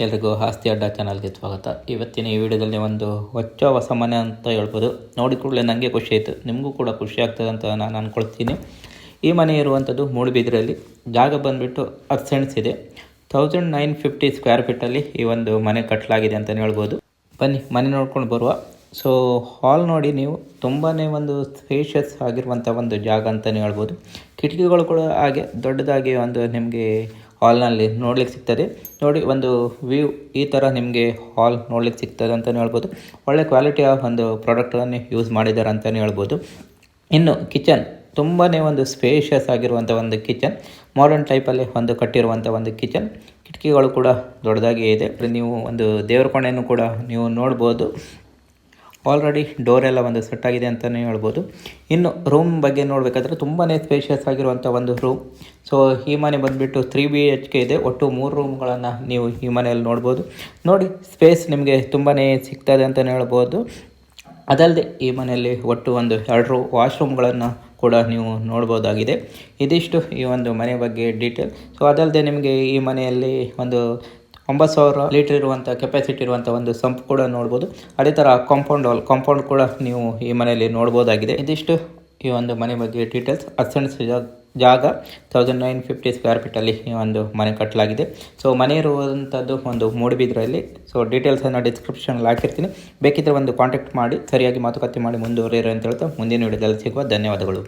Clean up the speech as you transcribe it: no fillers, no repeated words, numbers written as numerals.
ಎಲ್ರಿಗೂ ಆಸ್ತಿ ಅಡ್ಡ ಚಾನಲ್ಗೆ ಸ್ವಾಗತ. ಇವತ್ತಿನ ಈ ವಿಡಿಯೋದಲ್ಲಿ ಒಂದು ಹೊಸ ಮನೆ ಅಂತ ಹೇಳ್ಬೋದು. ನೋಡಿ ಕೂಡಲೇ ನನಗೆ ಖುಷಿ ಆಯಿತು, ನಿಮಗೂ ಕೂಡ ಖುಷಿ ಆಗ್ತದೆ ಅಂತ ನಾನು ಅಂದ್ಕೊಳ್ತೀನಿ. ಈ ಮನೆ ಇರುವಂಥದ್ದು ಮೂಡುಬಿದ್ರೆಯಲ್ಲಿ. ಜಾಗ ಬಂದುಬಿಟ್ಟು 10 ಸೆಂಟ್ಸ್ ಇದೆ. 1950 ಸ್ಕ್ವೇರ್ ಫೀಟಲ್ಲಿ ಈ ಒಂದು ಮನೆ ಕಟ್ಟಲಾಗಿದೆ ಅಂತಲೇ ಹೇಳ್ಬೋದು. ಬನ್ನಿ ಮನೆ ನೋಡ್ಕೊಂಡು ಬರುವ. ಸೊ ಹಾಲ್ ನೋಡಿ ನೀವು, ತುಂಬಾ ಒಂದು ಸ್ಪೇಷಿಯಸ್ ಆಗಿರುವಂಥ ಒಂದು ಜಾಗ ಅಂತಲೇ ಹೇಳ್ಬೋದು. ಕಿಟಕಿಗಳು ಕೂಡ ಹಾಗೆ ದೊಡ್ಡದಾಗಿ ಒಂದು ನಿಮಗೆ ಹಾಲ್ನಲ್ಲಿ ನೋಡ್ಲಿಕ್ಕೆ ಸಿಗ್ತದೆ. ನೋಡಿ ಒಂದು ವ್ಯೂ ಈ ಥರ ನಿಮಗೆ ಹಾಲ್ ನೋಡ್ಲಿಕ್ಕೆ ಸಿಗ್ತದೆ ಅಂತಲೇ ಹೇಳ್ಬೋದು. ಒಳ್ಳೆ ಕ್ವಾಲಿಟಿಯ ಒಂದು ಪ್ರಾಡಕ್ಟನ್ನು ಯೂಸ್ ಮಾಡಿದ್ದಾರೆ ಅಂತಲೇ ಹೇಳ್ಬೋದು. ಇನ್ನು ಕಿಚನ್ ತುಂಬಾ ಒಂದು ಸ್ಪೇಷಿಯಸ್ ಆಗಿರುವಂಥ ಒಂದು ಕಿಚನ್, ಮಾಡರ್ನ್ ಟೈಪಲ್ಲಿ ಒಂದು ಕಟ್ಟಿರುವಂಥ ಒಂದು ಕಿಚನ್. ಕಿಟಕಿಗಳು ಕೂಡ ದೊಡ್ಡದಾಗಿ ಇದೆ. ನೀವು ಒಂದು ದೇವರ ಕೋಣೆಯನ್ನು ಕೂಡ ನೀವು ನೋಡ್ಬೋದು. ಆಲ್ರೆಡಿ ಡೋರ್ ಎಲ್ಲ ಒಂದು ಸೆಟ್ ಆಗಿದೆ ಅಂತಲೇ ಹೇಳ್ಬೋದು. ಇನ್ನು ರೂಮ್ ಬಗ್ಗೆ ನೋಡಬೇಕಾದ್ರೆ ತುಂಬಾ ಸ್ಪೇಷಿಯಸ್ ಆಗಿರುವಂಥ ಒಂದು ರೂಮ್. ಸೊ ಈ ಮನೆ ಬಂದುಬಿಟ್ಟು 3 BHK ಇದೆ. ಒಟ್ಟು 3 ರೂಮ್ಗಳನ್ನು ನೀವು ಈ ಮನೆಯಲ್ಲಿ ನೋಡ್ಬೋದು. ನೋಡಿ ಸ್ಪೇಸ್ ನಿಮಗೆ ತುಂಬಾ ಸಿಗ್ತದೆ ಅಂತಲೇ ಹೇಳ್ಬೋದು. ಅದಲ್ಲದೆ ಈ ಮನೆಯಲ್ಲಿ ಒಟ್ಟು ಒಂದು 2 ವಾಶ್ರೂಮ್ಗಳನ್ನು ಕೂಡ ನೀವು ನೋಡ್ಬೋದಾಗಿದೆ. ಇದಿಷ್ಟು ಈ ಒಂದು ಮನೆ ಬಗ್ಗೆ ಡೀಟೇಲ್. ಸೊ ಅದಲ್ಲದೆ ನಿಮಗೆ ಈ ಮನೆಯಲ್ಲಿ ಒಂದು 9,000 ಲೀಟರ್ ಇರುವಂಥ ಕೆಪಾಸಿಟಿ ಇರುವಂಥ ಒಂದು ಸಂಪ್ ಕೂಡ ನೋಡ್ಬೋದು. ಅದೇ ಥರ ಕಾಂಪೌಂಡ್ ಕೂಡ ನೀವು ಈ ಮನೆಯಲ್ಲಿ ನೋಡ್ಬೋದಾಗಿದೆ. ಇದಿಷ್ಟು ಈ ಒಂದು ಮನೆ ಬಗ್ಗೆ ಡೀಟೇಲ್ಸ್. 10 ಸೆಂಟ್ಸ್ ಜಾಗ, 1950 ಸ್ಕ್ವೇರ್ ಫೀಟಲ್ಲಿ ಈ ಒಂದು ಮನೆ ಕಟ್ಟಲಾಗಿದೆ. ಸೊ ಮನೆ ಇರುವಂಥದ್ದು ಒಂದು ಮೂಡುಬಿದ್ರೆಯಲ್ಲಿ. ಸೊ ಡೀಟೇಲ್ಸನ್ನು ಡಿಸ್ಕ್ರಿಪ್ಷನಲ್ಲಿ ಹಾಕಿರ್ತೀನಿ, ಬೇಕಿದ್ದರೆ ಒಂದು ಕಾಂಟ್ಯಾಕ್ಟ್ ಮಾಡಿ ಸರಿಯಾಗಿ ಮಾತುಕತೆ ಮಾಡಿ ಮುಂದುವರಿಯಿರಿ ಅಂತ ಹೇಳ್ತಾ ಮುಂದಿನ ವಿಡಿಯೋದಲ್ಲಿ ಸಿಗುವ. ಧನ್ಯವಾದಗಳು.